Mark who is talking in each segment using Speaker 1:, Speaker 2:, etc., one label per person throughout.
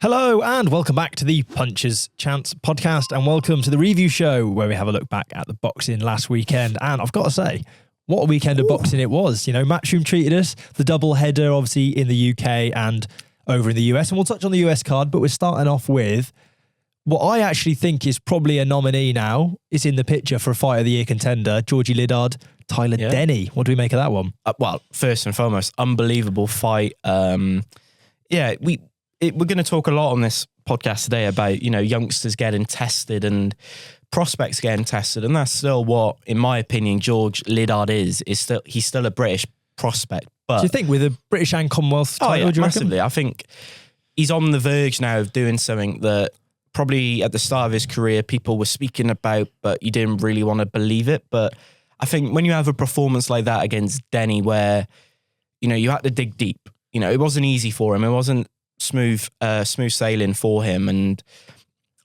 Speaker 1: Hello and welcome back to the Puncher's Chance podcast, and welcome to the review show where we have a look back at the boxing last weekend. And I've got to say, what a weekend of boxing it was. You know, Matchroom treated us, the double header obviously in the UK and over in the US, and we'll touch on the US card, but we're starting off with what I actually think is probably a nominee now. Is in the picture for a Fight of the Year contender, George Liddard, Tyler Denny. What do we make of that one?
Speaker 2: Well, first and foremost, unbelievable fight. We're going to talk a lot on this podcast today about, you know, youngsters getting tested and prospects getting tested. And that's still what, in my opinion, George Liddard is he's still a British prospect. But
Speaker 1: do you think with a British and Commonwealth title, do you
Speaker 2: massively.
Speaker 1: reckon?
Speaker 2: I think he's on the verge now of doing something that probably at the start of his career, people were speaking about, but you didn't really want to believe it. But I think when you have a performance like that against Denny, where, you know, you had to dig deep, you know, it wasn't easy for him. It wasn't smooth sailing for him. And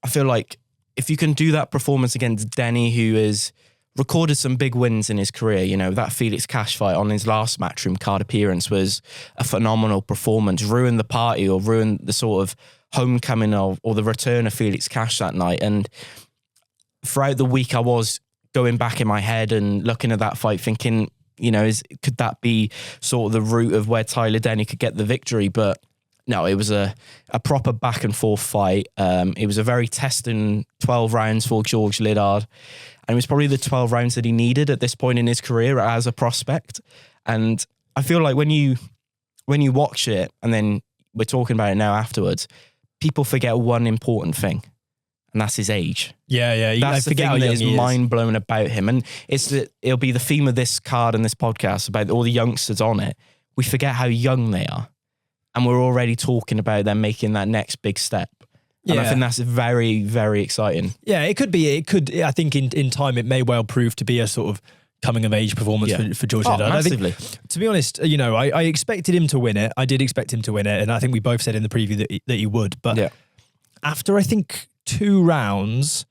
Speaker 2: I feel like if you can do that performance against Denny, who has recorded some big wins in his career, you know, that Felix Cash fight on his last Matchroom card appearance was a phenomenal performance, ruined the party or ruined the sort of homecoming or the return of Felix Cash that night. And throughout the week, I was going back in my head and looking at that fight thinking, you know, could that be sort of the route of where Tyler Denny could get the victory? But no, it was a proper back and forth fight. It was a very testing 12 rounds for George Liddard. And it was probably the 12 rounds that he needed at this point in his career as a prospect. And I feel like when you watch it and then we're talking about it now afterwards, people forget one important thing. And that's his age.
Speaker 1: Yeah.
Speaker 2: That's the thing that is mind-blowing about him. And it'll be the theme of this card and this podcast about all the youngsters on it. We forget how young they are. And we're already talking about them making that next big step. And I think that's very, very exciting.
Speaker 1: Yeah, it could be. I think in time, it may well prove to be a sort of coming of age performance for George Liddard.
Speaker 2: Massively.
Speaker 1: I think, to be honest, you know, I expected him to win it. I did expect him to win it. And I think we both said in the preview that he would. But after, I think, 2 rounds,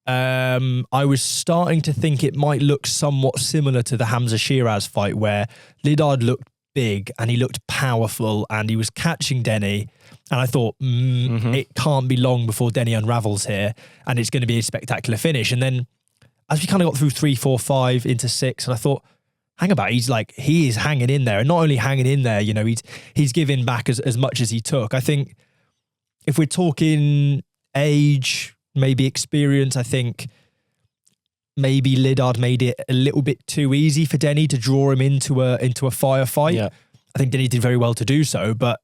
Speaker 1: I was starting to think it might look somewhat similar to the Hamza Shiraz fight, where Liddard looked big and he looked powerful and he was catching Denny. And I thought, it can't be long before Denny unravels here and it's going to be a spectacular finish. And then as we kind of got through 3, 4, 5 into 6, and I thought, hang about, he is hanging in there. And not only hanging in there, you know, he's giving back as much as he took. I think if we're talking age, maybe experience, I think maybe Liddard made it a little bit too easy for Denny to draw him into a firefight. Yeah. I think Denny did very well to do so, but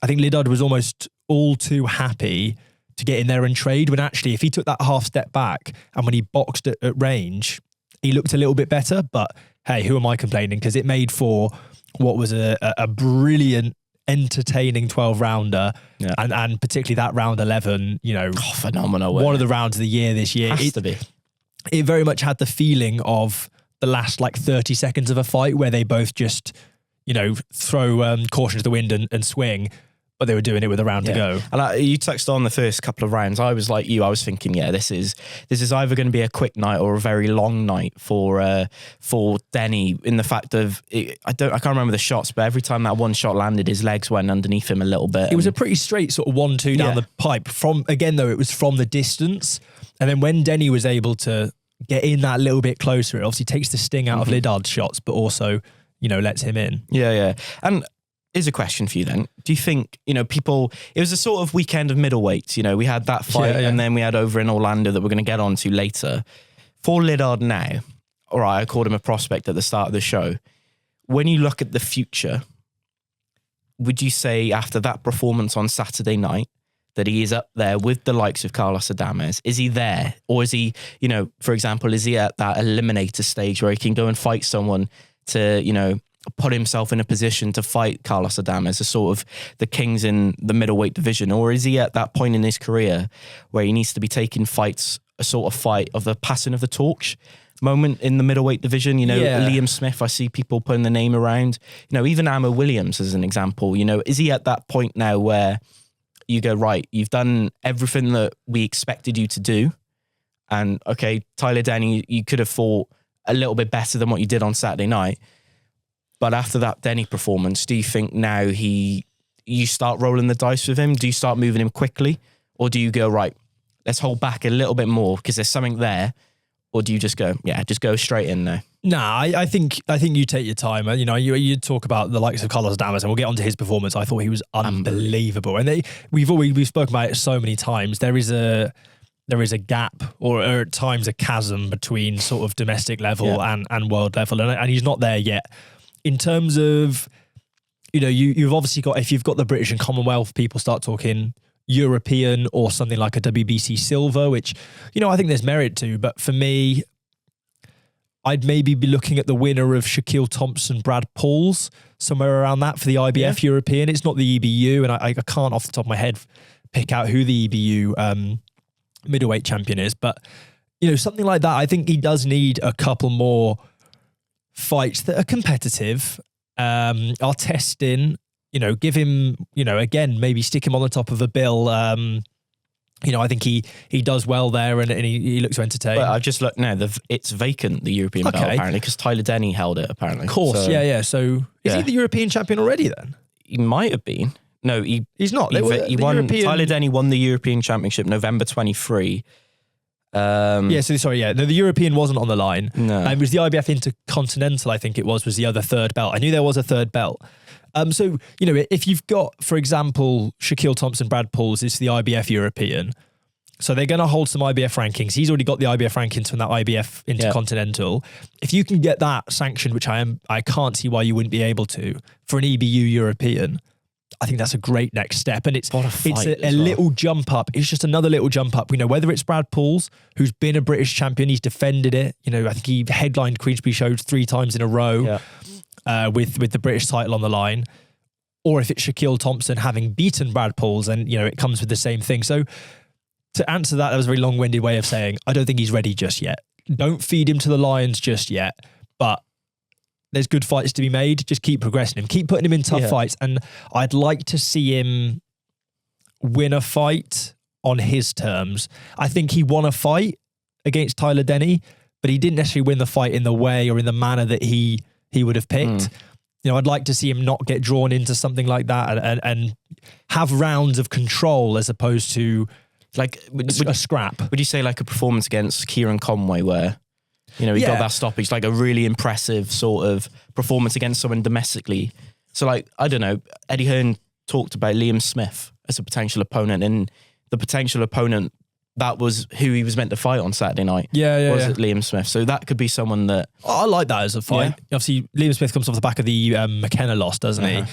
Speaker 1: I think Liddard was almost all too happy to get in there and trade, when actually if he took that half step back and when he boxed at range, he looked a little bit better. But hey, who am I complaining? Because it made for what was a brilliant, entertaining 12-rounder, and particularly that round 11, you know,
Speaker 2: phenomenal.
Speaker 1: One of the rounds of the year this year.
Speaker 2: Has to be.
Speaker 1: It very much had the feeling of the last 30 seconds of a fight where they both just, you know, throw caution to the wind and swing, but they were doing it with a round to go.
Speaker 2: And you touched on the first couple of rounds. I was like you. I was thinking, this is either going to be a quick night or a very long night for Denny. In the fact of I can't remember the shots, but every time that one shot landed, his legs went underneath him a little bit.
Speaker 1: It was a pretty straight sort of 1-2 down the pipe. It was from the distance. And then when Denny was able to get in that little bit closer, it obviously takes the sting out of Liddard's shots, but also, you know, lets him in.
Speaker 2: Yeah. And here's a question for you then. Do you think, you know, it was a sort of weekend of middleweights, you know, we had that fight and then we had over in Orlando that we're going to get on to later. For Liddard now, all right, I called him a prospect at the start of the show. When you look at the future, would you say after that performance on Saturday night, that he is up there with the likes of Carlos Adames? Is he there? Or is he, you know, for example, is he at that eliminator stage where he can go and fight someone to, you know, put himself in a position to fight Carlos Adames, as sort of the kings in the middleweight division? Or is he at that point in his career where he needs to be taking fights, a sort of fight of the passing of the torch moment in the middleweight division? You know, Liam Smith, I see people putting the name around. You know, even Ammo Williams as an example. You know, is he at that point now where you go, right, you've done everything that we expected you to do, and okay, Tyler Denny, you could have fought a little bit better than what you did on Saturday night, but after that Denny performance, do you think now he you start rolling the dice with him? Do you start moving him quickly? Or do you go, right, let's hold back a little bit more because there's something there? Or do you just go, just go straight in there?
Speaker 1: Nah, I think you take your time. You know, you talk about the likes of Carlos Damas, and we'll get onto his performance. I thought he was unbelievable. And we've spoken about it so many times. There is a gap or at times a chasm between sort of domestic level and world level. And he's not there yet. In terms of, you know, you've obviously got, if you've got the British and Commonwealth, people start talking European or something like a WBC silver, which, you know, I think there's merit to. But for me, I'd maybe be looking at the winner of Shaquille Thompson, Brad Pauls, somewhere around that for the IBF European. It's not the EBU, and I can't off the top of my head pick out who the EBU middleweight champion is. But, you know, something like that, I think he does need a couple more fights that are competitive, are testing. You know, give him, you know, again, maybe stick him on the top of a bill. You know, I think he does well there and he looks to entertain.
Speaker 2: But I've just looked now, it's vacant, the European belt, apparently, because Tyler Denny held it, apparently.
Speaker 1: Of course, so, yeah. So is he the European champion already then?
Speaker 2: He might have been. No, he's not. He won. European... Tyler Denny won the European Championship November 23.
Speaker 1: No, the European wasn't on the line.
Speaker 2: No.
Speaker 1: It was the IBF Intercontinental, I think it was the other third belt. I knew there was a third belt. So, you know, if you've got, for example, Shaquille Thompson, Brad Pauls, it's the IBF European. So they're going to hold some IBF rankings. He's already got the IBF rankings from that IBF Intercontinental. If you can get that sanctioned, which I can't see why you wouldn't be able to, for an EBU European, I think that's a great next step. And it's a little jump up. It's just another little jump up. You know, whether it's Brad Pauls, who's been a British champion, he's defended it. You know, I think he headlined Queensberry shows 3 times in a row. With the British title on the line, or if it's Shaquille Thompson having beaten Brad Pauls, and, you know, it comes with the same thing. So to answer that was a very long-winded way of saying, I don't think he's ready just yet. Don't feed him to the lions just yet, but there's good fights to be made. Just keep progressing him, keep putting him in tough fights. And I'd like to see him win a fight on his terms. I think he won a fight against Tyler Denny, but he didn't necessarily win the fight in the way or in the manner that he would have picked. You know, I'd like to see him not get drawn into something like that and have rounds of control as opposed to like a scrap.
Speaker 2: Would you say like a performance against Kieran Conway where, you know, he got that stoppage, like a really impressive sort of performance against someone domestically? So like, I don't know, Eddie Hearn talked about Liam Smith as a potential opponent, and the potential opponent, that was who he was meant to fight on Saturday night. Was it Liam Smith? So that could be someone that...
Speaker 1: I like that as a fight. Obviously, Liam Smith comes off the back of the McKenna loss, doesn't he?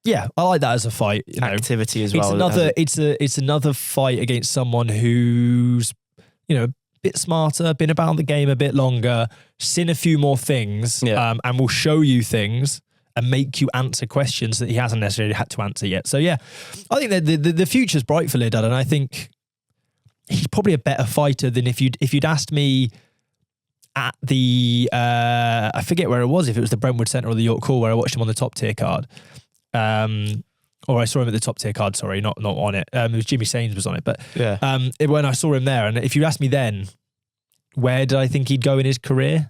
Speaker 1: Yeah, I like that as a fight. You
Speaker 2: activity as well.
Speaker 1: It's another fight against someone who's, you know, a bit smarter, been about the game a bit longer, seen a few more things, and will show you things and make you answer questions that he hasn't necessarily had to answer yet. So yeah, I think that the future's bright for Liddard, and I think he's probably a better fighter than if you'd asked me at the I forget where it was, if it was the Brentwood Centre or the York Hall, where I watched him on the top tier card, or I saw him at the top tier card. Sorry, not on it. It was Jimmy Sains was on it, but when I saw him there, and if you asked me then, where did I think he'd go in his career,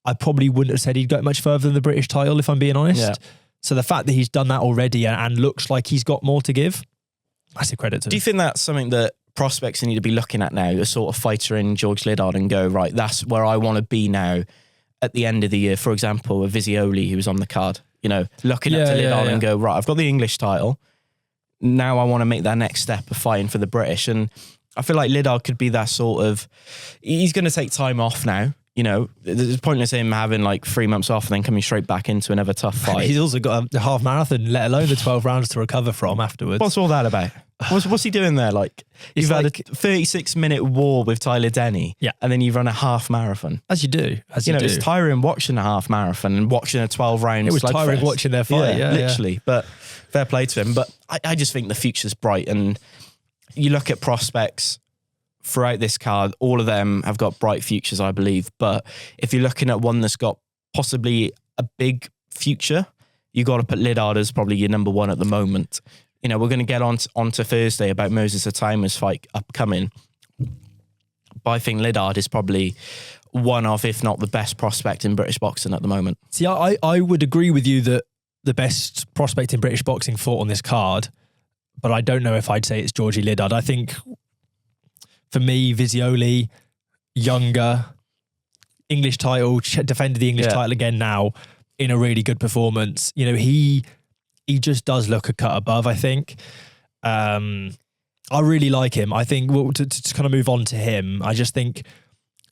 Speaker 1: I probably wouldn't have said he'd go much further than the British title, if I'm being honest. Yeah. So the fact that he's done that already and looks like he's got more to give, massive credit to him.
Speaker 2: Do you think that's something that prospects need to be looking at now, a sort of fighter in George Liddard, and go, right, that's where I want to be now at the end of the year? For example, a Visioli who was on the card, you know, looking up to Liddard and go, right, I've got the English title. Now I want to make that next step of fighting for the British. And I feel like Liddard could be that sort of, he's going to take time off now. You know, it's pointless him having like 3 months off and then coming straight back into another tough fight.
Speaker 1: He's also got a half marathon, let alone the 12 rounds to recover from afterwards.
Speaker 2: What's all that about? What's he doing there? Like, you've had a 36-minute war with Tyler Denny, and then you run a half marathon.
Speaker 1: As you do.
Speaker 2: It's tiring watching a half marathon and watching a 12 round.
Speaker 1: It was tiring watching their fight,
Speaker 2: literally. Yeah. But fair play to him. But I just think the future's bright, and you look at prospects throughout this card, all of them have got bright futures, I believe. But if you're looking at one that's got possibly a big future, you got to put Liddard as probably your number one at the moment. You know, we're going to get on to Thursday about Moses Ataima's fight upcoming. But I think Liddard is probably one of, if not the best prospect in British boxing at the moment.
Speaker 1: See, I would agree with you that the best prospect in British boxing fought on this card, but I don't know if I'd say it's George Liddard. I think for me, Visioli, younger, English title, defended the English title again now in a really good performance. You know, he just does look a cut above, I think. I really like him. I think to kind of move on to him, I just think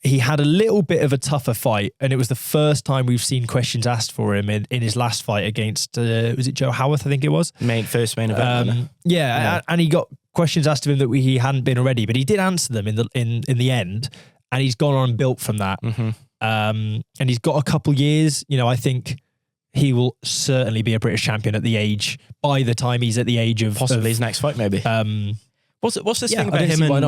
Speaker 1: he had a little bit of a tougher fight, and it was the first time we've seen questions asked for him in his last fight against, was it Joe Howarth, I think it was?
Speaker 2: First main event.
Speaker 1: And he got questions asked of him that he hadn't been already, but he did answer them in the end, and he's gone on and built from that.
Speaker 2: Mm-hmm.
Speaker 1: And he's got a couple years. You know, I think he will certainly be a British champion by the time he's at the age of...
Speaker 2: Possibly his next fight, maybe. What's this thing about him and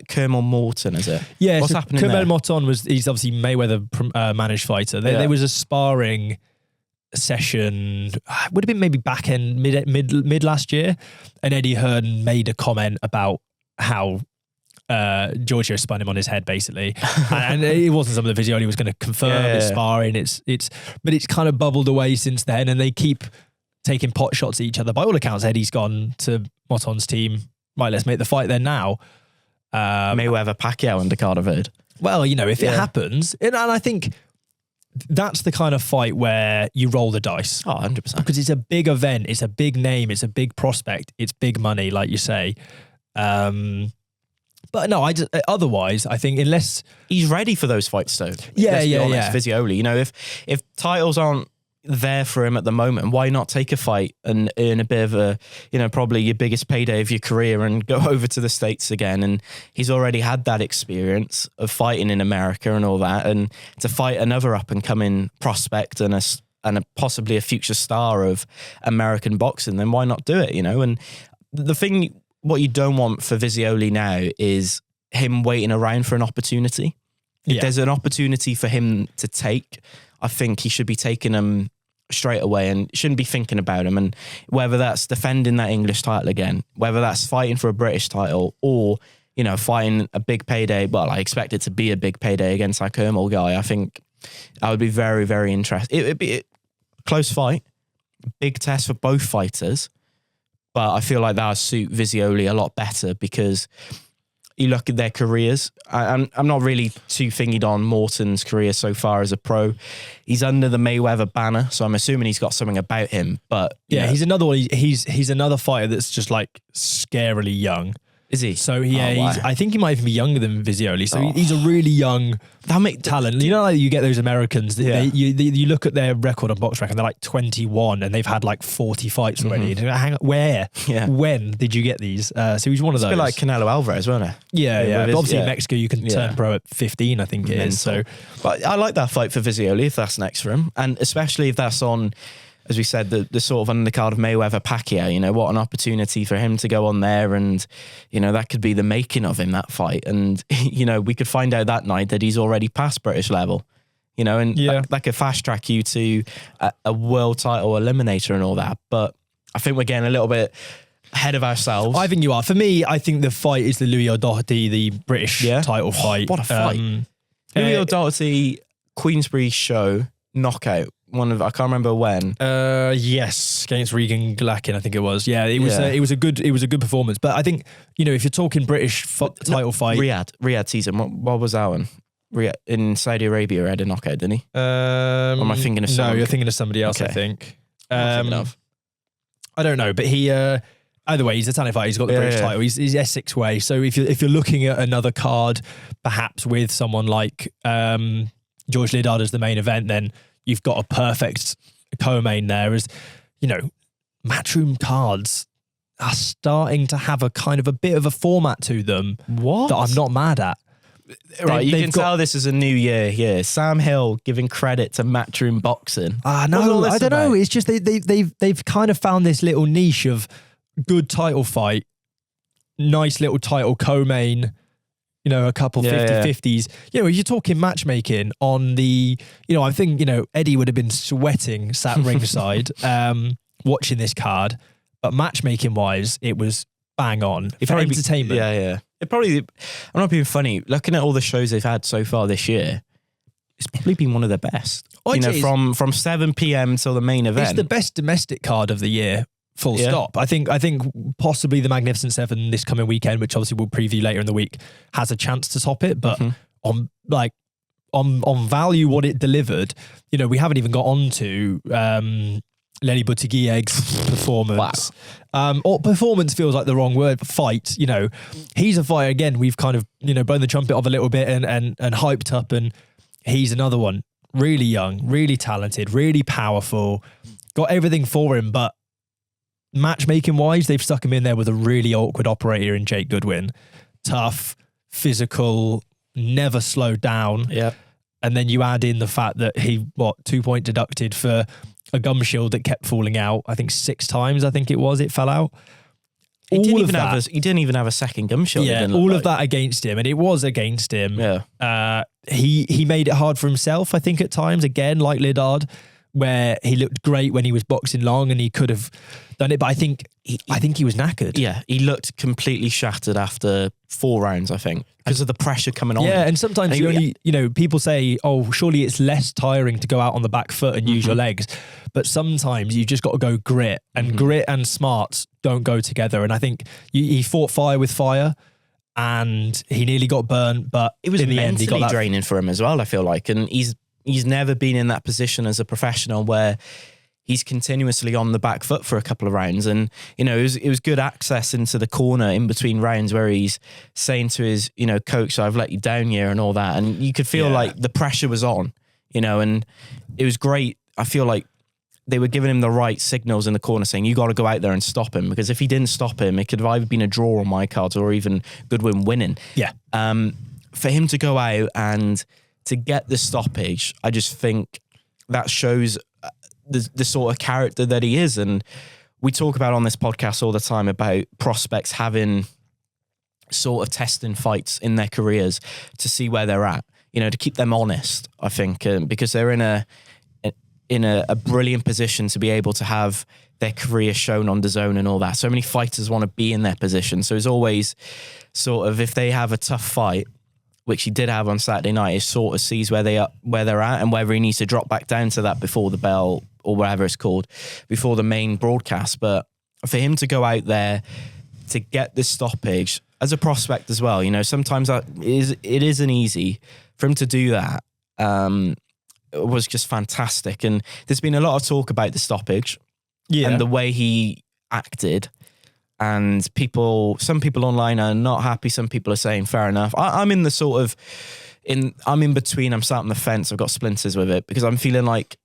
Speaker 2: Kermel Morton, is it?
Speaker 1: Yeah,
Speaker 2: what's happening
Speaker 1: Kermel
Speaker 2: there?
Speaker 1: Morton he's obviously Mayweather managed fighter. There was a sparring session, would have been maybe back end, mid last year, and Eddie Hearn made a comment about how Giorgio spun him on his head, basically. And it wasn't something that Visioli was going to confirm. It's sparring. But it's kind of bubbled away since then, and they keep taking pot shots at each other. By all accounts, Eddie's gone to Morton's team. Right, let's make the fight then now.
Speaker 2: Mayweather Pacquiao undercard, I've heard.
Speaker 1: Well, you know, if it happens, and I think that's the kind of fight where you roll the dice.
Speaker 2: Oh, 100%.
Speaker 1: Because it's a big event, it's a big name, it's a big prospect, it's big money, like you say. But no, otherwise, I think unless
Speaker 2: he's ready for those fights, though.
Speaker 1: Yeah.
Speaker 2: Visioli, you know, if titles aren't there for him at the moment, why not take a fight and earn a bit of a, you know, probably your biggest payday of your career and go over to the States again? And he's already had that experience of fighting in America and all that, and to fight another up and coming prospect and possibly a future star of American boxing, then why not do it, you know? And the thing, what you don't want for Visioli now is him waiting around for an opportunity. If there's an opportunity for him to take, I think he should be taking them straight away and shouldn't be thinking about them. And whether that's defending that English title again, whether that's fighting for a British title, or, you know, fighting a big payday. Well, I expect it to be a big payday against that Kermel guy. I think I would be very, very interested. It would be a close fight, big test for both fighters. But I feel like that would suit Visioli a lot better, because you look at their careers. I'm not really too thingied on Morton's career so far as a pro. He's under the Mayweather banner, so I'm assuming he's got something about him. But
Speaker 1: he's another one. He's another fighter that's just like scarily young.
Speaker 2: Is he?
Speaker 1: So I think he might even be younger than Visioli. So he's a really young talent. You know, like you get those Americans. You look at their record on BoxRec and they're like 21 and they've had like 40 fights already. Mm-hmm. Hang on, where? Yeah. When did you get these? So he's one of those.
Speaker 2: It's a bit like Canelo Alvarez, wasn't it?
Speaker 1: Yeah. But obviously in Mexico you can turn pro at 15, I think it is. So,
Speaker 2: but I like that fight for Visioli if that's next for him, and especially if that's on, as we said, the sort of undercard of Mayweather Pacquiao. You know, what an opportunity for him to go on there, and, you know, that could be the making of him, that fight. And, you know, we could find out that night that he's already past British level, you know, and that could fast track you to a world title eliminator and all that. But I think we're getting a little bit ahead of ourselves.
Speaker 1: I think you are. For me, I think the fight is the Louis O'Doherty, the British title fight.
Speaker 2: What a fight. Louis O'Doherty, Queensberry show, knockout. I can't remember when.
Speaker 1: Yes, against Regan Glacken, I think it was. Yeah, it was a good performance. But I think, you know, if you're talking British title fight,
Speaker 2: Riyadh season. What was that one? Riyadh in Saudi Arabia had a knockout, didn't he? Or am I thinking of someone?
Speaker 1: No, you're thinking of somebody else. Okay. I think.
Speaker 2: I
Speaker 1: don't know, but he. Either way, he's a Italian fighter. He's got the British title. He's Essex way. So if you're looking at another card, perhaps with someone like George Liddard as the main event, then you've got a perfect co-main there. As you know, Matchroom cards are starting to have a kind of a bit of a format to them that I'm not mad at.
Speaker 2: Right, you can tell this is a new year here. Sam Hill giving credit to Matchroom Boxing.
Speaker 1: No, I don't know. It's just they've kind of found this little niche of good title fight, nice little title co-main. You know, a couple 50-50s. You know, you're talking matchmaking on the, you know, I think, you know, Eddie would have been sweating sat ringside watching this card. But matchmaking wise, it was bang on. For entertainment.
Speaker 2: It probably, I'm not being funny, looking at all the shows they've had so far this year, it's probably been one of the best.
Speaker 1: Oh,
Speaker 2: you know, from 7 p.m. till the main event.
Speaker 1: It's the best domestic card of the year. Full stop. I think possibly the Magnificent Seven this coming weekend, which obviously we'll preview later in the week, has a chance to top it. But on value, what it delivered, you know, we haven't even got on to Leli Buttigieg's performance.
Speaker 2: Wow.
Speaker 1: Or performance feels like the wrong word, but fight, you know, he's a fighter again. We've kind of, you know, blown the trumpet off a little bit and hyped up, and he's another one. Really young, really talented, really powerful, got everything for him, but matchmaking wise, they've stuck him in there with a really awkward operator in Jake Goodwin. Tough, physical, never slowed down.
Speaker 2: Yeah.
Speaker 1: And then you add in the fact that he, 2-point deducted for a gum shield that kept falling out. I think 6 times, it fell out.
Speaker 2: He didn't even have a second gum shield.
Speaker 1: Yeah, all of that against him, and it was against him.
Speaker 2: Yeah.
Speaker 1: He made it hard for himself, I think, at times, again, like Liddard, where he looked great when he was boxing long and he could have done it, but I think he was knackered.
Speaker 2: Yeah, he looked completely shattered after 4 rounds, I think, because of the pressure coming on.
Speaker 1: Yeah, and sometimes people say, oh, surely it's less tiring to go out on the back foot and use your legs, but sometimes you just got to go grit, and grit and smarts don't go together. And I think he fought fire with fire, and he nearly got burnt, but
Speaker 2: it was
Speaker 1: in the
Speaker 2: mentally
Speaker 1: end, he got that
Speaker 2: draining for him as well, I feel like, and he's never been in that position as a professional where he's continuously on the back foot for a couple of rounds. And, you know, it was good access into the corner in between rounds where he's saying to his, you know, coach, I've let you down here and all that. And you could feel like the pressure was on, you know, and it was great. I feel like they were giving him the right signals in the corner saying, you got to go out there and stop him, because if he didn't stop him, it could have either been a draw on my cards or even Goodwin winning.
Speaker 1: Yeah.
Speaker 2: For him to go out and to get the stoppage, I just think that shows the sort of character that he is. And we talk about on this podcast all the time about prospects having sort of testing fights in their careers to see where they're at, you know, to keep them honest, I think, because they're in a brilliant position to be able to have their career shown on DAZN and all that. So many fighters want to be in their position. So it's always sort of, if they have a tough fight, which he did have on Saturday night, he sort of sees where they're at and whether he needs to drop back down to that before the bell or whatever it's called, before the main broadcast. But for him to go out there to get this stoppage as a prospect as well, you know, sometimes it isn't easy for him to do that. It was just fantastic. And there's been a lot of talk about the stoppage and the way he acted. And some people online are not happy. Some people are saying, fair enough. I'm in the sort of, I'm in between. I'm sat on the fence. I've got splinters with it, because I'm feeling like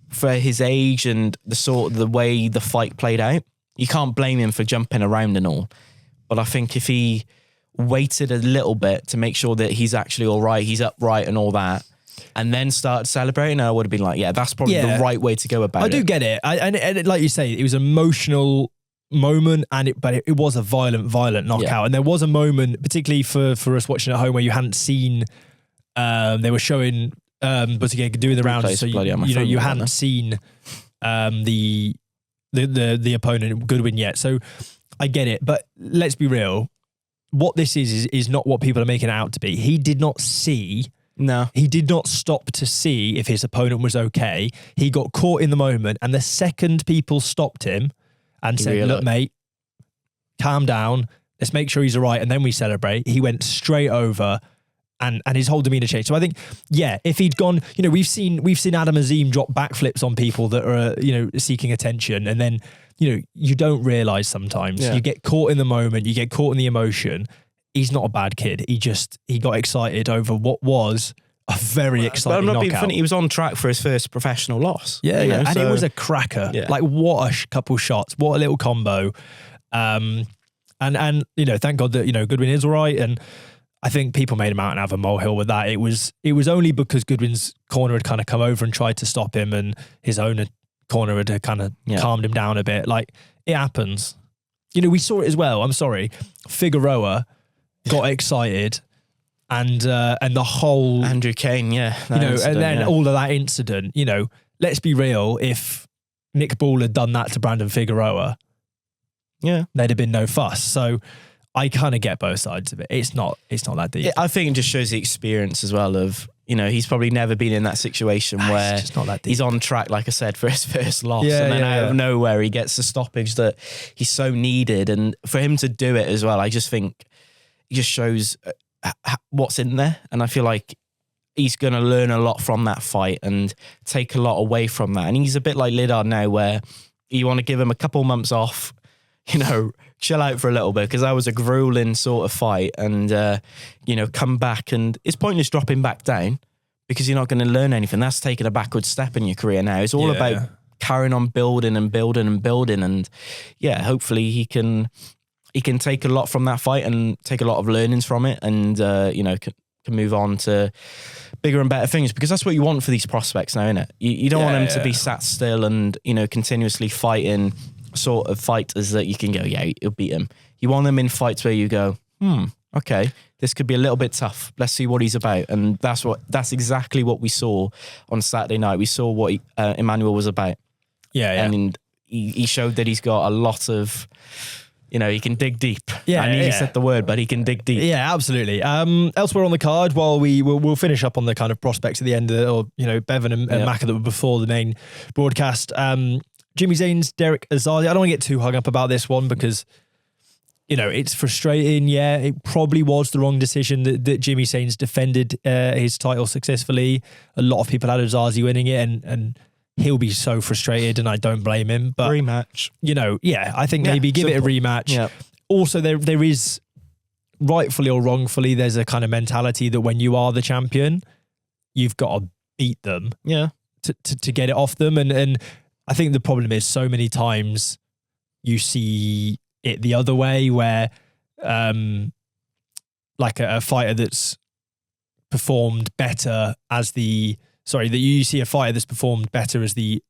Speaker 2: for his age and the way the fight played out, you can't blame him for jumping around and all. But I think if he waited a little bit to make sure that he's actually all right, he's upright and all that, and then started celebrating, I would have been like, yeah, that's probably the right way to go about it.
Speaker 1: I do get it. And like you say, it was an emotional moment, but it was a violent knockout. Yeah. And there was a moment, particularly for us watching at home, where you hadn't seen, they were showing Buttigieg doing the rounds, so you hadn't seen the opponent Goodwin yet. So I get it, but let's be real. What this is not what people are making it out to be. He did not see.
Speaker 2: No.
Speaker 1: He did not stop to see if his opponent was okay. He got caught in the moment, and the second people stopped him and said, look, mate, calm down. Let's make sure he's all right, and then we celebrate. He went straight over, and his whole demeanor changed. So I think, if he'd gone, you know, we've seen Adam Azim drop backflips on people that are, you know, seeking attention, and then, you know, you don't realise sometimes. Yeah. You get caught in the moment, you get caught in the emotion. He's not a bad kid. He got excited over what was a very exciting knockout. Being funny,
Speaker 2: he was on track for his first professional loss.
Speaker 1: Yeah, yeah. And it was a cracker. Yeah. Like, what a couple shots. What a little combo. And you know, thank God that, you know, Goodwin is all right. And I think people made him out and have a molehill with that. It was only because Goodwin's corner had kind of come over and tried to stop him, and his own corner had kind of calmed him down a bit. Like, it happens. You know, we saw it as well. I'm sorry. Figueroa got excited, and the whole
Speaker 2: Andrew Kane, you know,
Speaker 1: and then all of that incident. You know, let's be real. If Nick Ball had done that to Brandon Figueroa, there'd have been no fuss. So I kind of get both sides of it. It's not that deep.
Speaker 2: I think it just shows the experience as well of he's probably never been in that situation where
Speaker 1: just not that deep.
Speaker 2: He's on track, like I said, for his first loss. And then out of nowhere, he gets the stoppage that he's so needed. And for him to do it as well, I just think it just shows what's in there. And I feel like he's going to learn a lot from that fight and take a lot away from that. And he's a bit like Liddard now, where you want to give him a couple months off, chill out for a little bit, because that was a grueling sort of fight, and come back, and it's pointless dropping back down because you're not going to learn anything. That's taking a backward step in your career now. It's all about carrying on building and building and building, and hopefully he can take a lot from that fight and take a lot of learnings from it, and can move on to bigger and better things, because that's what you want for these prospects now, innit? You don't want them to be sat still and continuously fighting sort of fighters that you can go, you'll beat him. You want them in fights where you go, okay, this could be a little bit tough. Let's see what he's about. And that's exactly what we saw on Saturday night. We saw what Emmanuel was about. And he showed that he's got a lot of, he can dig deep. I knew you said the word, but he can dig deep.
Speaker 1: Yeah, absolutely. Elsewhere on the card, while we'll finish up on the kind of prospects at the end, Bevan and Maca that were before the main broadcast. Jimmy Sains, Derek Osaze. I don't want to get too hung up about this one because, it's frustrating. Yeah, it probably was the wrong decision that Jimmy Sains defended his title successfully. A lot of people had Osaze winning it, and he'll be so frustrated, and I don't blame him. But
Speaker 2: rematch,
Speaker 1: I think maybe give it a rematch. Yeah. Also, there is, rightfully or wrongfully, there's a kind of mentality that when you are the champion, you've got to beat them.
Speaker 2: Yeah.
Speaker 1: To get it off them, and I think the problem is so many times you see it the other way, where like a fighter that's performed better as that you see a fighter that's performed better as the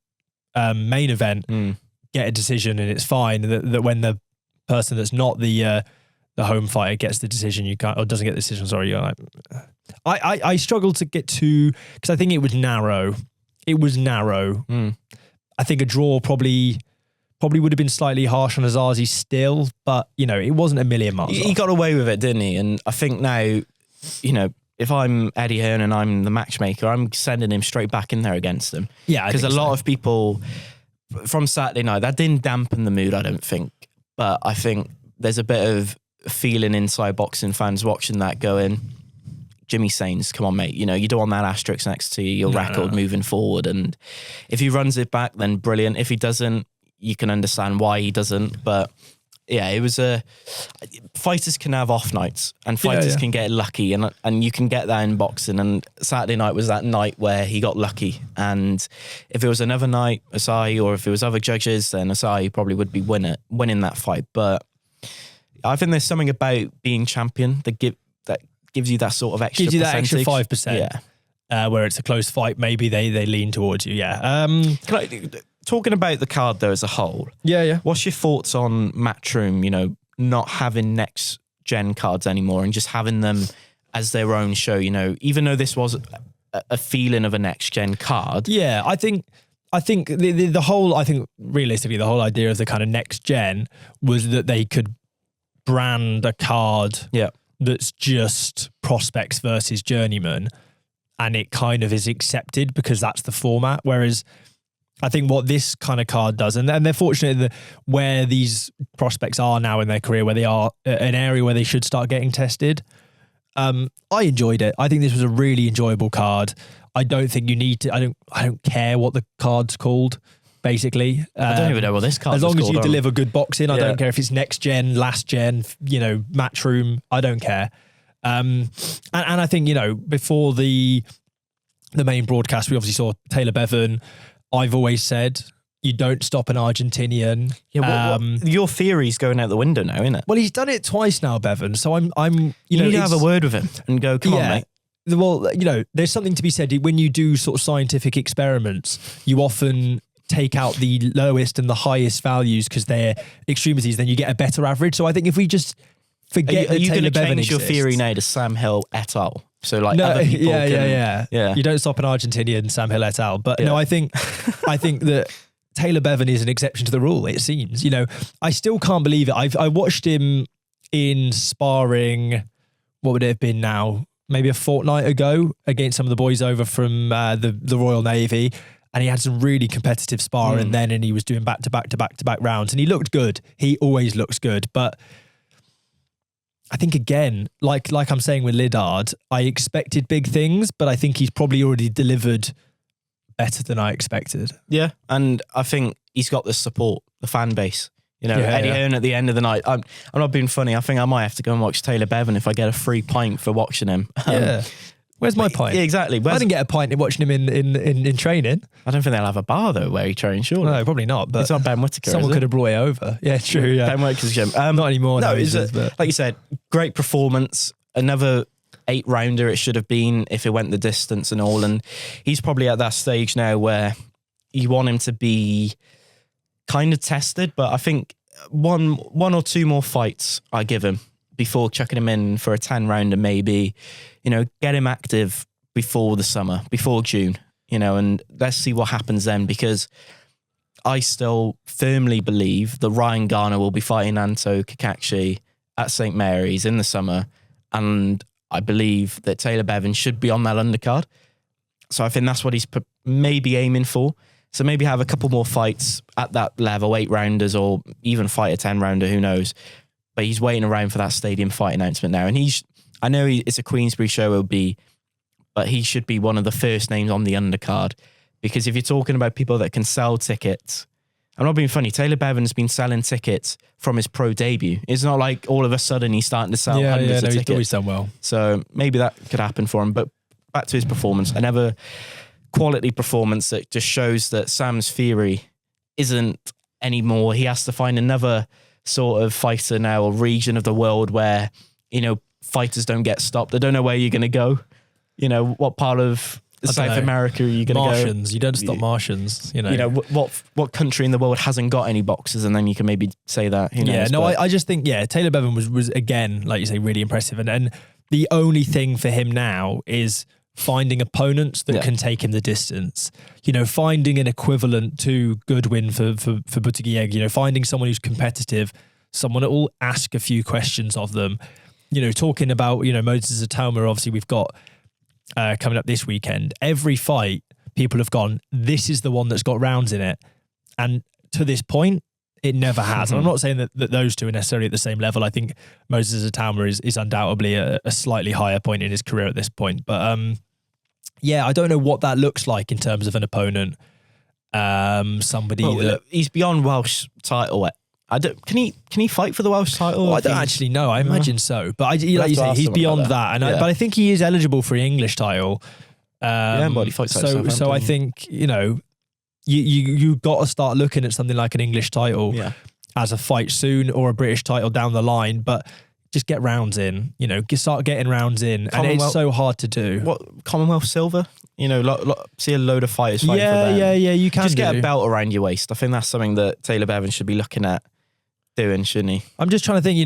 Speaker 1: main event get a decision and it's fine. That when the person that's not the home fighter gets the decision, you can't, or doesn't get the decision. Sorry, you're like, I struggled to get to, because I think it was narrow. It was narrow. I think a draw probably would have been slightly harsh on Osaze still, but it wasn't a million miles
Speaker 2: He
Speaker 1: off.
Speaker 2: got away with it, didn't he? And I think now, if I'm Eddie Hearn and I'm the matchmaker, I'm sending him straight back in there against him.
Speaker 1: Yeah,
Speaker 2: because a lot of people from Saturday night, that didn't dampen the mood, I don't think. But I think there's a bit of feeling inside boxing fans watching that going, Jimmy Sains, come on, mate. You don't want that asterisk next to your record moving forward. And if he runs it back, then brilliant. If he doesn't, you can understand why he doesn't. But yeah, it was fighters can have off nights, and fighters can get lucky, and you can get that in boxing. And Saturday night was that night where he got lucky. And if it was another night, Osaze, or if it was other judges, then Osaze probably would be winning that fight. But I think there's something about being champion that gives you that sort of extra percentage.
Speaker 1: Gives you that extra 5%. Yeah. Where it's a close fight, maybe they lean towards you. Yeah.
Speaker 2: Talking about the card though as a whole.
Speaker 1: Yeah.
Speaker 2: What's your thoughts on Matchroom, not having next gen cards anymore and just having them as their own show, even though this was a feeling of a next gen card?
Speaker 1: Yeah, I think the whole, realistically, the whole idea of the kind of next gen was that they could brand a card that's just prospects versus journeyman, and it kind of is accepted because that's the format. Whereas I think what this kind of card does, and they're fortunate that where these prospects are now in their career, where they are an area where they should start getting tested. I enjoyed it. I think this was a really enjoyable card. I don't think you need to, I don't care what the card's called, basically.
Speaker 2: I don't even know what this card's
Speaker 1: called. As long as you
Speaker 2: on.
Speaker 1: deliver good boxing, I don't care if it's next gen, last gen, Matchroom, I don't care. And I think, before the main broadcast, we obviously saw Taylor Bevan. I've always said you don't stop an Argentinian.
Speaker 2: Yeah, your theory's going out the window now, isn't it?
Speaker 1: Well, he's done it twice now, Bevan. So I'm
Speaker 2: you need to have a word with him and go, come on, mate.
Speaker 1: Well, there's something to be said when you do sort of scientific experiments. You often take out the lowest and the highest values because they're extremities. Then you get a better average. So I think if we just forget that Taylor Bevan exists. Are you going to change your theory
Speaker 2: now to Sam Hill et al.? So other people
Speaker 1: yeah. You don't stop an Argentinian, Sam Hill et al. But no, I think that Taylor Bevan is an exception to the rule, it seems. I still can't believe it. I watched him in sparring, what would it have been now? maybe a fortnight ago against some of the boys over from the Royal Navy. And he had some really competitive sparring then, and he was doing back-to-back rounds, and he looked good. He always looks good. But I think, again, like I'm saying with Liddard, I expected big things, but I think he's probably already delivered better than I expected.
Speaker 2: Yeah, and I think he's got the support, the fan base. Eddie Hearn at the end of the night. I'm not being funny. I think I might have to go and watch Taylor Bevan if I get a free pint for watching him.
Speaker 1: Yeah. Where's my pint?
Speaker 2: Yeah, exactly.
Speaker 1: I didn't get a pint in watching him in training.
Speaker 2: I don't think they'll have a bar though where he trains, surely.
Speaker 1: No, probably not. But
Speaker 2: it's not Ben Whittaker.
Speaker 1: Someone could have brought it over. Yeah, true. Yeah,
Speaker 2: Ben Whittaker's gym.
Speaker 1: Not anymore.
Speaker 2: No,
Speaker 1: but
Speaker 2: like you said, great performance. Another 8-rounder it should have been if it went the distance and all. And he's probably at that stage now where you want him to be kind of tested. But I think one or two more fights I give him before chucking him in for a 10-rounder, maybe. Get him active before the summer, before June, and let's see what happens then, because I still firmly believe that Ryan Garner will be fighting Anto Kakashi at St. Mary's in the summer, and I believe that Taylor Bevan should be on that undercard. So I think that's what he's maybe aiming for. So maybe have a couple more fights at that level, 8-rounders, or even fight a 10-rounder, who knows. But he's waiting around for that stadium fight announcement now. And I know it's a Queensbury show, it'll be, but he should be one of the first names on the undercard. Because if you're talking about people that can sell tickets, I'm not being funny, Taylor Bevan's been selling tickets from his pro debut. It's not like all of a sudden he's starting to sell hundreds of tickets.
Speaker 1: He's always done well.
Speaker 2: So maybe that could happen for him. But back to his performance, another quality performance that just shows that Sam's theory isn't anymore. He has to find another sort of fighter now, or region of the world where, fighters don't get stopped. They don't know where you're going to go. What part of South America are you going to go?
Speaker 1: Martians. You don't stop Martians.
Speaker 2: What country in the world hasn't got any boxers, and then you can maybe say that. Who knows,
Speaker 1: I just think Taylor Bevan was again, like you say, really impressive, and the only thing for him now is finding opponents that can take him the distance. Finding an equivalent to Goodwin for Buttigieg. Finding someone who's competitive, someone that will ask a few questions of them. Talking about, Moses Atauma, obviously we've got coming up this weekend. Every fight, people have gone, this is the one that's got rounds in it. And to this point, it never has. And I'm not saying that those two are necessarily at the same level. I think Moses Atauma is undoubtedly a slightly higher point in his career at this point. But I don't know what that looks like in terms of an opponent.
Speaker 2: He's beyond Welsh title. Can he fight for the Welsh title?
Speaker 1: Well, I don't actually know. I imagine so. But like you say, he's beyond that. And but I think he is eligible for the English title.
Speaker 2: But he fights
Speaker 1: so I think, you got to start looking at something like an English title as a fight soon, or a British title down the line. But just get rounds in, start getting rounds in. And it's so hard to do.
Speaker 2: What, Commonwealth silver? See a load of fighters fighting for them.
Speaker 1: Yeah, you can
Speaker 2: just get a belt around your waist. I think that's something that Taylor Bevan should be looking at doing, shouldn't he? I'm
Speaker 1: just trying to think,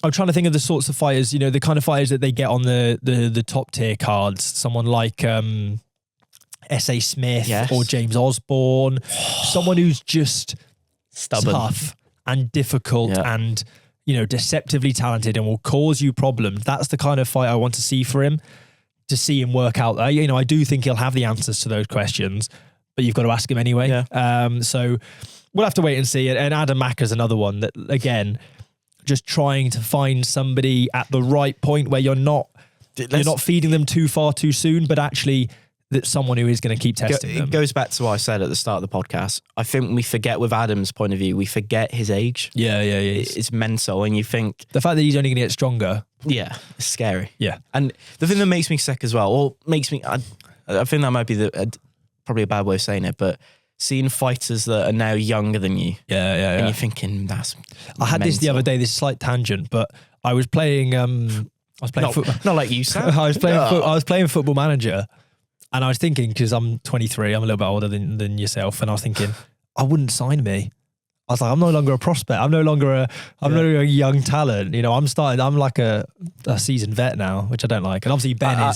Speaker 1: I'm trying to think of the sorts of fighters, the kind of fighters that they get on the top tier cards. Someone like S.A. Smith or James Osborne. Someone who's just
Speaker 2: stubborn,
Speaker 1: tough and difficult and, deceptively talented and will cause you problems. That's the kind of fight I want to see for him, to see him work out. I do think he'll have the answers to those questions, but you've got to ask him anyway. Yeah. So we'll have to wait and see. And Adam Maca's another one that, again, just trying to find somebody at the right point where you're not feeding them too far too soon, but actually that's someone who is going to keep testing them.
Speaker 2: It goes back to what I said at the start of the podcast. I think we forget, with Adam's point of view, we forget his age.
Speaker 1: Yeah.
Speaker 2: It's mental. And you think...
Speaker 1: the fact that he's only going to get stronger.
Speaker 2: Yeah, it's scary.
Speaker 1: Yeah.
Speaker 2: And the thing that makes me sick as well, or makes me... I think that might be probably a bad way of saying it, but seeing fighters that are now younger than you.
Speaker 1: Yeah.
Speaker 2: And you're thinking, that's
Speaker 1: I had this the other day, this slight tangent, but I was playing... football.
Speaker 2: Not like you, Sam.
Speaker 1: I was playing Football Manager, and I was thinking, because I'm 23, I'm a little bit older than yourself, and I was thinking, I wouldn't sign me. I was like, I'm no longer a prospect. I'm no longer a young talent. I'm like a seasoned vet now, which I don't like. And obviously Ben,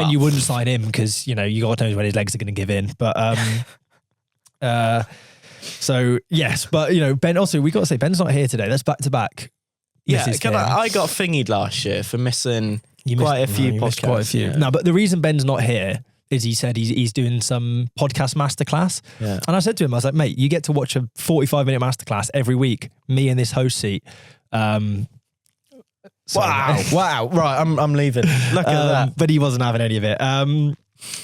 Speaker 1: you wouldn't sign him because, you got to know when his legs are going to give in. But, so yes, but Ben, also we got to say, Ben's not here today. That's back to back.
Speaker 2: Yeah, I got thingied last year for missing quite a few podcasts.
Speaker 1: Quite a few.
Speaker 2: Yeah.
Speaker 1: No, but the reason Ben's not here is he said he's doing some podcast masterclass.
Speaker 2: Yeah.
Speaker 1: And I said to him, I was like, mate, you get to watch a 45-minute masterclass every week, me in this host seat.
Speaker 2: Wow. Right, I'm leaving. Look at that.
Speaker 1: But he wasn't having any of it.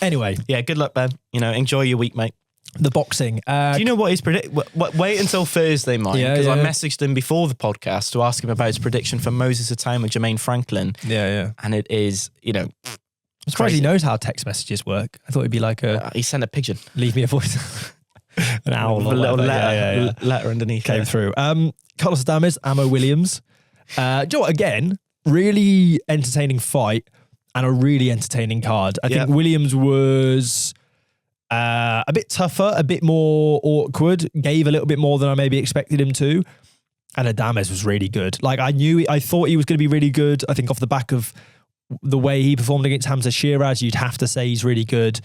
Speaker 1: Anyway.
Speaker 2: Yeah, good luck, Ben. Enjoy your week, mate.
Speaker 1: The boxing.
Speaker 2: Do you know what his wait until Thursday, Mike, because I messaged him before the podcast to ask him about his prediction for Moses Atama, Jermaine Franklin.
Speaker 1: Yeah.
Speaker 2: And it is,
Speaker 1: I'm surprised he knows how text messages work. I thought it'd be like
Speaker 2: he sent a pigeon.
Speaker 1: Leave me a voice. An owl.
Speaker 2: With a little letter underneath.
Speaker 1: Came through. Carlos Adames, Amo Williams. Do you know what? Again, really entertaining fight and a really entertaining card. I think Williams was a bit tougher, a bit more awkward, gave a little bit more than I maybe expected him to. And Adames was really good. Like I thought he was going to be really good. I think off the back of the way he performed against Hamza Shiraz, you'd have to say he's really good.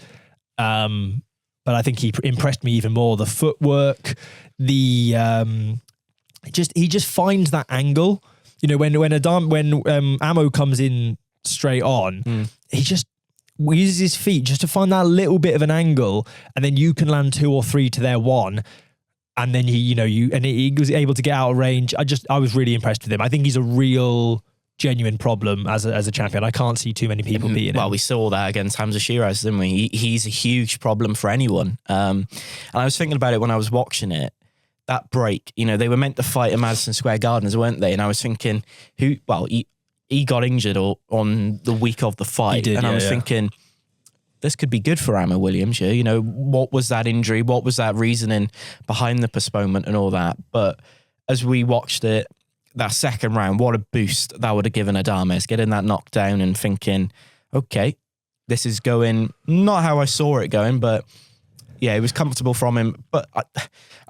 Speaker 1: But I think he impressed me even more. The footwork, he just finds that angle. When Amo comes in straight on, he just uses his feet just to find that little bit of an angle, and then you can land 2 or 3 to their 1. And then he was able to get out of range. I was really impressed with him. I think he's a real genuine problem as a champion. I can't see too many people beating him.
Speaker 2: Well, we saw that against Hamza Shiraz, didn't we? He's a huge problem for anyone. And I was thinking about it when I was watching it. That break, they were meant to fight at Madison Square Gardens, weren't they? And I was thinking, he got injured on the week of the fight.
Speaker 1: He did,
Speaker 2: I was thinking, this could be good for Amo Williams. What was that injury? What was that reasoning behind the postponement and all that? But as we watched it, that second round, what a boost that would have given Adames, getting that knockdown and thinking, okay, this is going not how I saw it going, but yeah, it was comfortable from him. But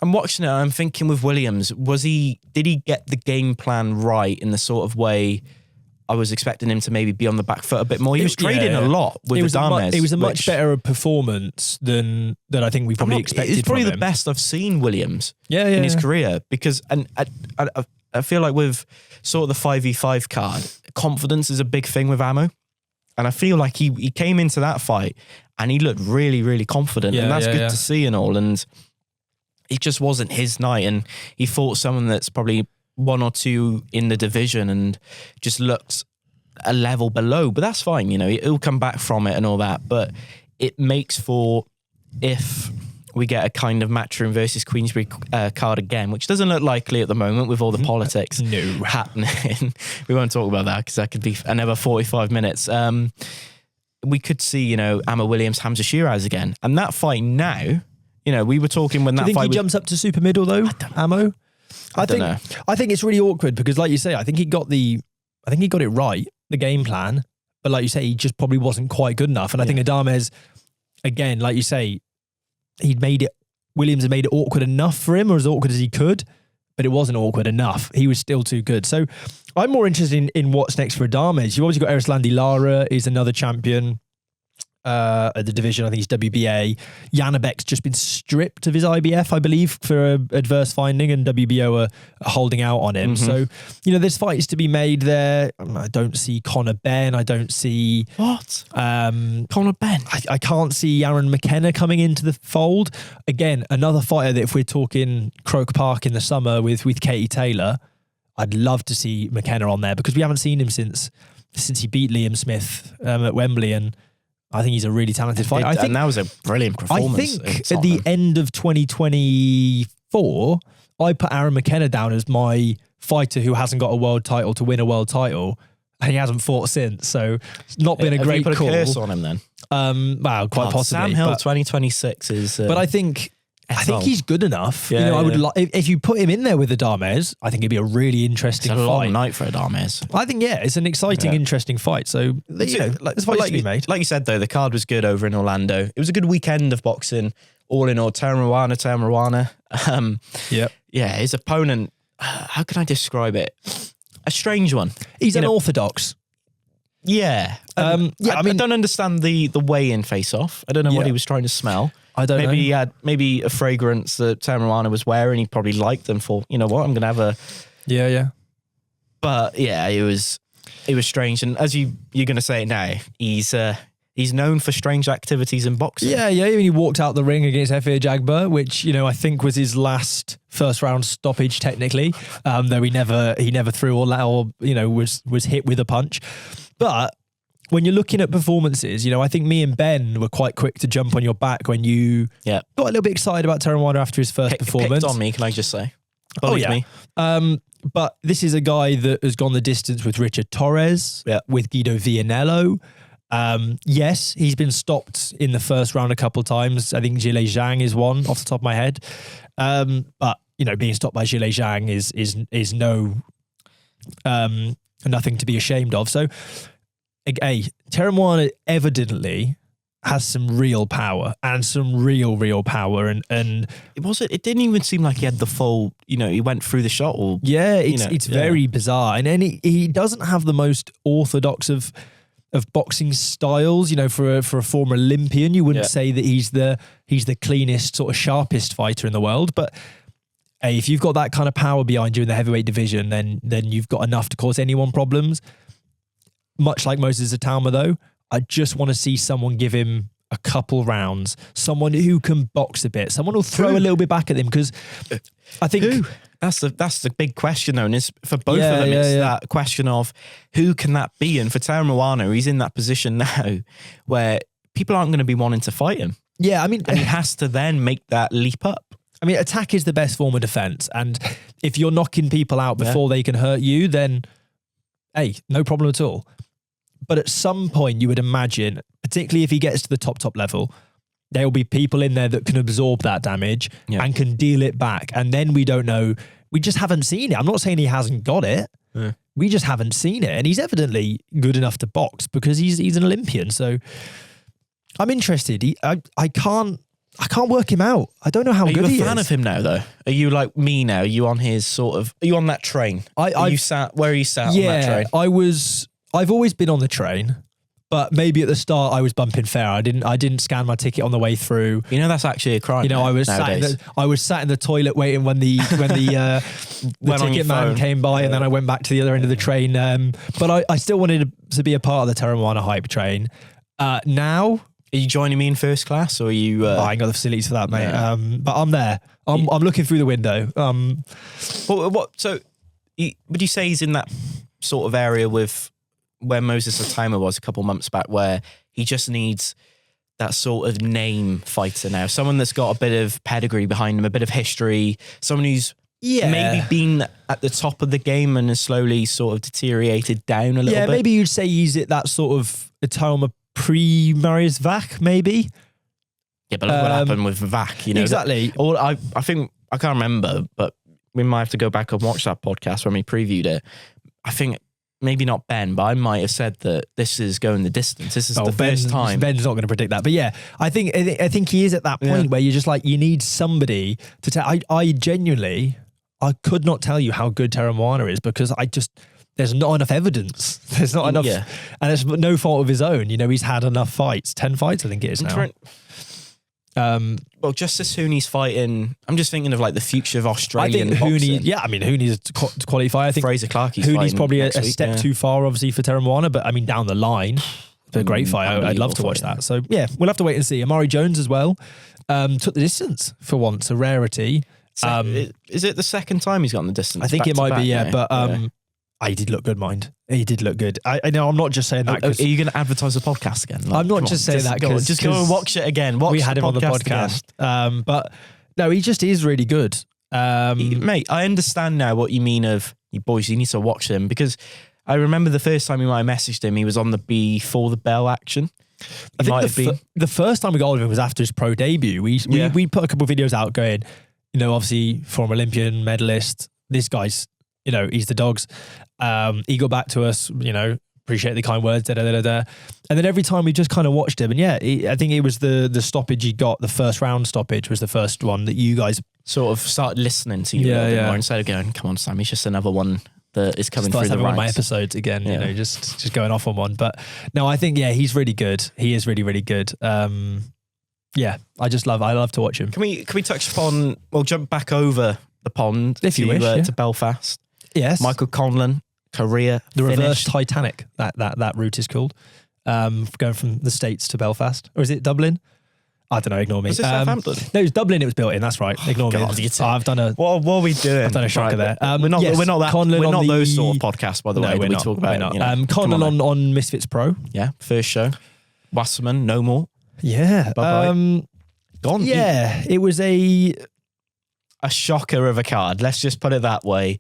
Speaker 2: I'm watching it and I'm thinking with Williams, did he get the game plan right in the sort of way I was expecting him to maybe be on the back foot a bit more? He was trading a lot with Adames.
Speaker 1: It was a much better performance than I think we probably expected.
Speaker 2: It's probably
Speaker 1: from
Speaker 2: the
Speaker 1: him.
Speaker 2: best I've seen Williams
Speaker 1: in
Speaker 2: his career, because I feel like with sort of the 5v5 card, confidence is a big thing with Amo. And I feel like he came into that fight and he looked really, really confident. And that's good to see and all. And it just wasn't his night. And he fought someone that's probably 1 or 2 in the division and just looks a level below. But that's fine, he'll come back from it and all that. But it makes for, if we get a kind of Matchroom versus Queensberry card again, which doesn't look likely at the moment with all the politics happening. We won't talk about that because that could be another 45 minutes. We could see, Amo Williams, Hamza Shiraz again. And that fight now, we were talking when that fight...
Speaker 1: Do you think he jumps up to super middle though, Amo? I think it's really awkward because, like you say, I think he got it right, the game plan. But like you say, he just probably wasn't quite good enough. And I think Adames, again, like you say, Williams had made it awkward enough for him, or as awkward as he could, but it wasn't awkward enough. He was still too good. So I'm more interested in what's next for Adames. You've obviously got Erislandi Lara is another champion at the division. I think he's WBA. Janabek's just been stripped of his IBF, I believe, for adverse finding, and WBO are holding out on him. So, there's fights to be made there. I don't see Conor Benn. I don't see...
Speaker 2: What?
Speaker 1: Conor Benn. I can't see Aaron McKenna coming into the fold. Again, another fighter that if we're talking Croke Park in the summer with Katie Taylor, I'd love to see McKenna on there because we haven't seen him since he beat Liam Smith at Wembley, and I think he's a really talented fighter.
Speaker 2: And that was a brilliant performance.
Speaker 1: I think at the end of 2024, I put Aaron McKenna down as my fighter who hasn't got a world title to win a world title, and he hasn't fought since. So it's not been a great call.
Speaker 2: Have you put a curse on him then?
Speaker 1: Well, quite possibly.
Speaker 2: Sam Hill 2026 is...
Speaker 1: but I think he's good enough. I would if you put him in there with Adames, I think it'd be a really interesting fight.
Speaker 2: It's a long night for Adames.
Speaker 1: I think it's an exciting, interesting fight. So this fight should be made.
Speaker 2: Like you said though, the card was good over in Orlando. It was a good weekend of boxing, all in all. Teremoana. His opponent. How can I describe it? A strange one.
Speaker 1: He's unorthodox.
Speaker 2: Yeah. I don't understand the weigh-in face-off. I don't know what he was trying to smell.
Speaker 1: I don't know.
Speaker 2: He had maybe a fragrance that Teremoana was wearing. He probably liked them for, I'm going to have a...
Speaker 1: Yeah.
Speaker 2: But yeah, it was... It was strange, and as you're going to say it now, he's known for strange activities in boxing.
Speaker 1: Yeah. He walked out the ring against Efe Ajagba, which I think was his last first round stoppage technically, though he never threw or was hit with a punch. But when you're looking at performances, I think me and Ben were quite quick to jump on your back when you got a little bit excited about Teremoana after his first performance.
Speaker 2: Picked on me, can I just say?
Speaker 1: Believe me. But this is a guy that has gone the distance with Richard Torres, with Guido Vianello. Yes, he's been stopped in the first round a couple of times. I think Zhile Zhang is one off the top of my head. But being stopped by Zhile Zhang is nothing to be ashamed of. So, Teremoana evidently has some real power and some real power, and
Speaker 2: it didn't even seem like he had the full, he went through the shot. Or
Speaker 1: it's very bizarre, and then he doesn't have the most orthodox of boxing styles. For a former Olympian, you wouldn't say that he's the cleanest, sort of sharpest fighter in the world, but if you've got that kind of power behind you in the heavyweight division, then you've got enough to cause anyone problems. Much like Moses Atauma, though, I just want to see someone give him a couple rounds, someone who can box a bit, someone who'll throw a little bit back at him, because I think
Speaker 2: that's the big question, though, and it's for both of them. It's that question of who can that be, and for Teremoana, he's in that position now where people aren't going to be wanting to fight him.
Speaker 1: Yeah, I mean,
Speaker 2: and he has to then make that leap up.
Speaker 1: I mean, attack is the best form of defense, and if you're knocking people out before they can hurt you, then no problem at all. But at some point, you would imagine, particularly if he gets to the top level, there will be people in there that can absorb that damage and can deal it back. And then we don't know. We just haven't seen it. I'm not saying he hasn't got it. Yeah. We just haven't seen it. And he's evidently good enough to box because he's an Olympian. So I'm interested. I can't work him out. I don't know how good he is. Are you a
Speaker 2: fan of him now, though? Are you like me now? Are you on his are you on that train? Where are you sat on that train?
Speaker 1: I've always been on the train, but maybe at the start I was bumping fare. I didn't scan my ticket on the way through.
Speaker 2: That's actually a crime.
Speaker 1: I was sat in the toilet waiting when the ticket man came by, and then I went back to the other end of the train. But I still wanted to be a part of the Teremoana hype train. Now,
Speaker 2: are you joining me in first class, or are you?
Speaker 1: I ain't got the facilities for that, mate. Yeah. But I'm there. I'm looking through the window.
Speaker 2: So, would you say he's in that sort of area with where Moses Atauma was a couple months back, where he just needs that sort of name fighter now, someone that's got a bit of pedigree behind him, a bit of history, someone who's maybe been at the top of the game and has slowly sort of deteriorated down a little bit?
Speaker 1: Yeah, maybe you'd say he's at that sort of Atauma pre-Marius Vac, maybe?
Speaker 2: Yeah, but look what happened with Vac,
Speaker 1: Exactly.
Speaker 2: I think, I can't remember, but we might have to go back and watch that podcast when we previewed it. I think maybe not Ben, but I might have said that this is going the distance. This is the first time.
Speaker 1: Ben's not going to predict that. But yeah, I think he is at that point where you're just like, you need somebody to tell. I genuinely could not tell you how good Teremoana is, because there's not enough evidence. There's not enough. Yeah. And it's no fault of his own. He's had enough fights. 10 fights, I think it is now.
Speaker 2: Well, just as Hooney's fighting, I'm just thinking of like the future of Australian boxing.
Speaker 1: Hooney's a quality fighter. I think
Speaker 2: Fraser Clarkie's
Speaker 1: Hooney's probably a step too far, obviously, for Teremoana, but I mean, down the line, it's a great fight. I'd love to watch that. So yeah, we'll have to wait and see. Omari Jones as well took the distance for once, a rarity.
Speaker 2: Is it the second time he's gotten the distance?
Speaker 1: I think it might be, but he did look good, mind. He did look good. I know I'm not just saying that.
Speaker 2: Are you going to advertise the podcast again?
Speaker 1: I'm not just saying that because
Speaker 2: just go and watch it again.
Speaker 1: We had him on the podcast. But no, he just is really good.
Speaker 2: Mate, I understand now what you mean of, you boys, you need to watch him, because I remember the first time I messaged him, he was on the Before the Bell action.
Speaker 1: I think the first time we got hold of him was after his pro debut. We put a couple of videos out going, obviously former Olympian, medalist, this guy's, he's the dogs. He got back to us, appreciate the kind words, And then every time we just kind of watched him. And I think it was the stoppage he got, the first round stoppage was the first one that you guys
Speaker 2: sort of started listening to you a little bit more, instead of going, come on, Sam, he's just another one that is coming through the ranks.
Speaker 1: One of my episodes again, just going off on one. But no, I think, he's really good. He is really, really good. I love to watch him.
Speaker 2: Can we touch upon, jump back over the pond,
Speaker 1: if you wish,
Speaker 2: to Belfast.
Speaker 1: Yes.
Speaker 2: Michael Conlan career.
Speaker 1: The
Speaker 2: finished.
Speaker 1: reverse Titanic, that route is called. Going from the States to Belfast. Or is it Dublin? I don't know, ignore me.
Speaker 2: Was it Southampton?
Speaker 1: No, it was Dublin it was built in, that's right. Ignore me.
Speaker 2: I've done a... What are we doing?
Speaker 1: I've done a shocker there.
Speaker 2: We're not those sort of podcasts, by the way, that we talk about.
Speaker 1: Conlan on Misfits Pro.
Speaker 2: Yeah, first show. Wasserman, no more.
Speaker 1: Yeah.
Speaker 2: Bye-bye. Gone.
Speaker 1: Yeah, it was a
Speaker 2: shocker of a card. Let's just put it that way.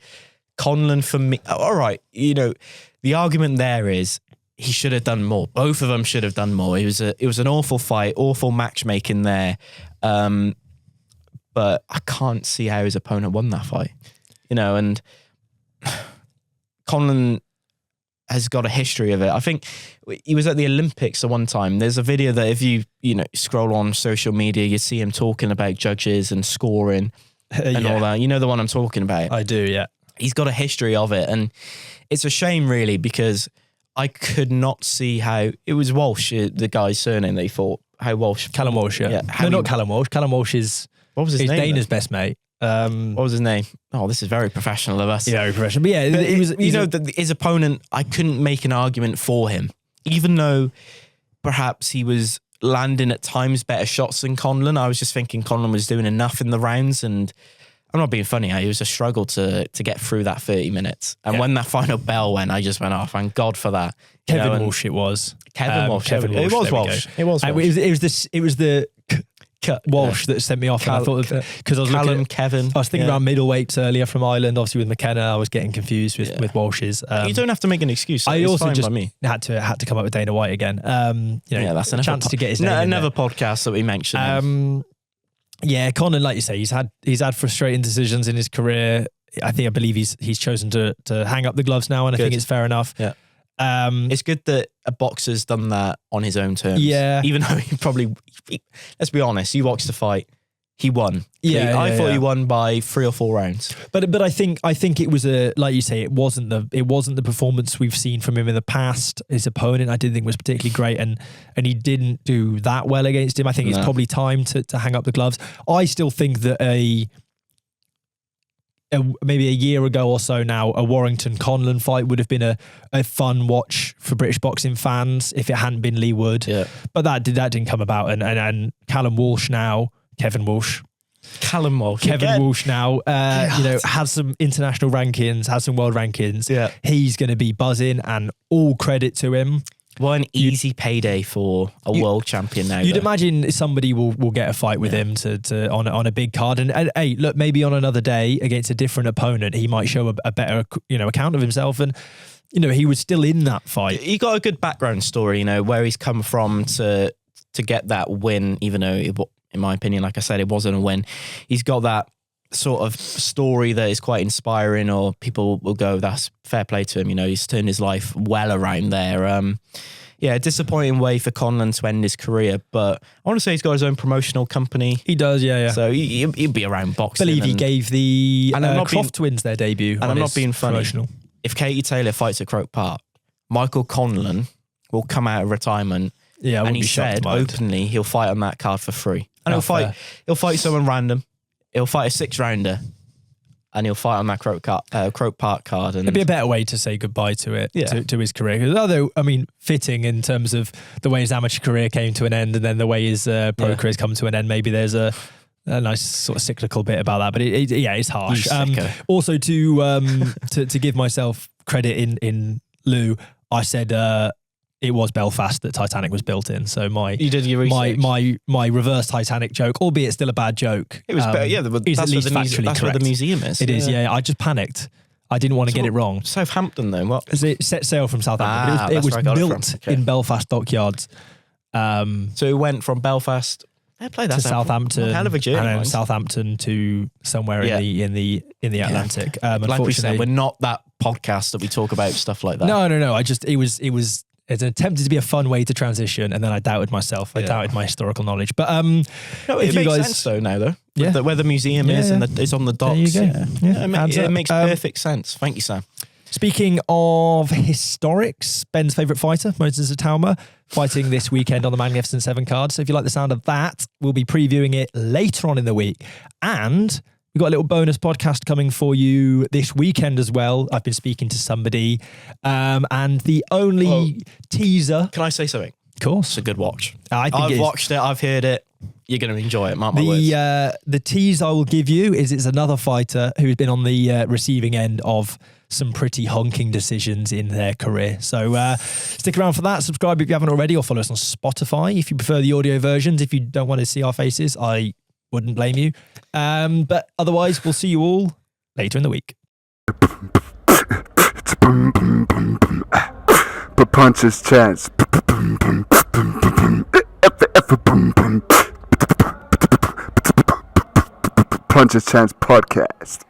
Speaker 2: Conlan for me. All right, the argument there is he should have done more. Both of them should have done more. It was an awful fight, awful matchmaking there. But I can't see how his opponent won that fight. And Conlan has got a history of it. I think he was at the Olympics at one time. There's a video that if you scroll on social media, you see him talking about judges and scoring and all that. You know the one I'm talking about?
Speaker 1: I do, yeah.
Speaker 2: He's got a history of it. And it's a shame, really, because I could not see how... It was Walsh, the guy's surname they fought. How Walsh...
Speaker 1: Callum Walsh, yeah. Not Callum Walsh. Callum Walsh is...
Speaker 2: What was his name?
Speaker 1: Dana's best mate.
Speaker 2: What was his name? Oh, this is very professional of us.
Speaker 1: Yeah, very professional. But yeah, it was...
Speaker 2: his opponent, I couldn't make an argument for him. Even though perhaps he was landing at times better shots than Conlan. I was just thinking Conlan was doing enough in the rounds, and I'm not being funny. It was a struggle to get through that 30 minutes. And when that final bell went, I just went, oh, thank God for that.
Speaker 1: Kevin Walsh it was.
Speaker 2: Kevin Walsh. It was Walsh.
Speaker 1: It was the Walsh that sent me off. And I thought because I was
Speaker 2: Callum, Kevin.
Speaker 1: I was thinking around middleweights earlier from Ireland. Obviously with McKenna, I was getting confused with Walsh's.
Speaker 2: You don't have to make an excuse.
Speaker 1: I also just had to come up with Dana White again.
Speaker 2: That's
Speaker 1: a chance to get his name
Speaker 2: another podcast that we mentioned.
Speaker 1: Yeah, Conlan, like you say, he's had frustrating decisions in his career. I believe he's chosen to hang up the gloves now, and I think it's fair enough.
Speaker 2: Yeah. It's good that a boxer's done that on his own terms.
Speaker 1: Yeah.
Speaker 2: Even though let's be honest, you watched the fight, he won. I thought he won by 3 or 4 rounds.
Speaker 1: But I think it was like you say, it wasn't the performance we've seen from him in the past. His opponent I didn't think was particularly great, and he didn't do that well against him. I think it's probably time to hang up the gloves. I still think that maybe a year ago or so now, a Warrington Conlan fight would have been a fun watch for British boxing fans if it hadn't been Lee Wood. Yeah. But that didn't come about. And Callum Walsh now, Kevin Walsh.
Speaker 2: Callum Walsh.
Speaker 1: Kevin
Speaker 2: again.
Speaker 1: Walsh now, has some international rankings, has some world rankings. Yeah. He's going to be buzzing, and all credit to him.
Speaker 2: What an easy payday for a world champion now.
Speaker 1: You'd imagine somebody will get a fight with him on a big card. And hey, look, maybe on another day against a different opponent, he might show a better account of himself. And he was still in that fight.
Speaker 2: He got a good background story, where he's come from to get that win, even though in my opinion, like I said, it wasn't a win. He's got that sort of story that is quite inspiring, or people will go, that's fair play to him. He's turned his life well around there. A disappointing way for Conlan to end his career, but I want to say he's got his own promotional company.
Speaker 1: He does, yeah.
Speaker 2: So he'll be around boxing.
Speaker 1: I believe he gave the Croft twins their debut.
Speaker 2: And I'm not being funny. If Katie Taylor fights at Croke Park, Michael Conlan will come out of retirement.
Speaker 1: Yeah,
Speaker 2: and he said openly he'll fight on that card for free. And he'll fight someone random. He'll fight a 6-rounder, and he'll fight on that Croke Park card. And
Speaker 1: it'd be a better way to say goodbye to it, to his career. Although, fitting in terms of the way his amateur career came to an end, and then the way his pro career's come to an end. Maybe there's a nice sort of cyclical bit about that, but it's harsh. Also, to give myself credit in lieu, I said it was Belfast that Titanic was built in. So you did your research. My reverse Titanic joke, albeit still a bad joke.
Speaker 2: It was better,
Speaker 1: is at least factually correct.
Speaker 2: Where the museum is.
Speaker 1: It is, yeah. I just panicked. I didn't want to get it wrong.
Speaker 2: Southampton, though, what?
Speaker 1: It set sail from Southampton. It was built in Belfast dockyards.
Speaker 2: So it went from Belfast
Speaker 1: to Southampton,
Speaker 2: hell of a journey,
Speaker 1: and then Southampton to somewhere in the Atlantic.
Speaker 2: Like we said, we're not that podcast that we talk about stuff like that.
Speaker 1: No. It attempted to be a fun way to transition, and then I doubted myself. I doubted my historical knowledge. But
Speaker 2: it makes sense though now, though. Where the museum is and it's on the docks.
Speaker 1: There you go.
Speaker 2: It makes perfect sense. Thank you, Sam.
Speaker 1: Speaking of historics, Ben's favourite fighter, Moses Atauma, fighting this weekend on the Magnificent 7 card. So if you like the sound of that, we'll be previewing it later on in the week. And We've got a little bonus podcast coming for you this weekend as well. I've been speaking to somebody. And the only teaser...
Speaker 2: Can I say something?
Speaker 1: Of course.
Speaker 2: It's a good watch.
Speaker 1: I've
Speaker 2: watched it. I've heard it. You're going to enjoy it, mark my words.
Speaker 1: The tease I will give you is it's another fighter who's been on the receiving end of some pretty honking decisions in their career. So stick around for that. Subscribe if you haven't already, or follow us on Spotify if you prefer the audio versions. If you don't want to see our faces, I wouldn't blame you. But otherwise, we'll see you all later in the week.
Speaker 3: Punches chance. Punches Chance Podcast.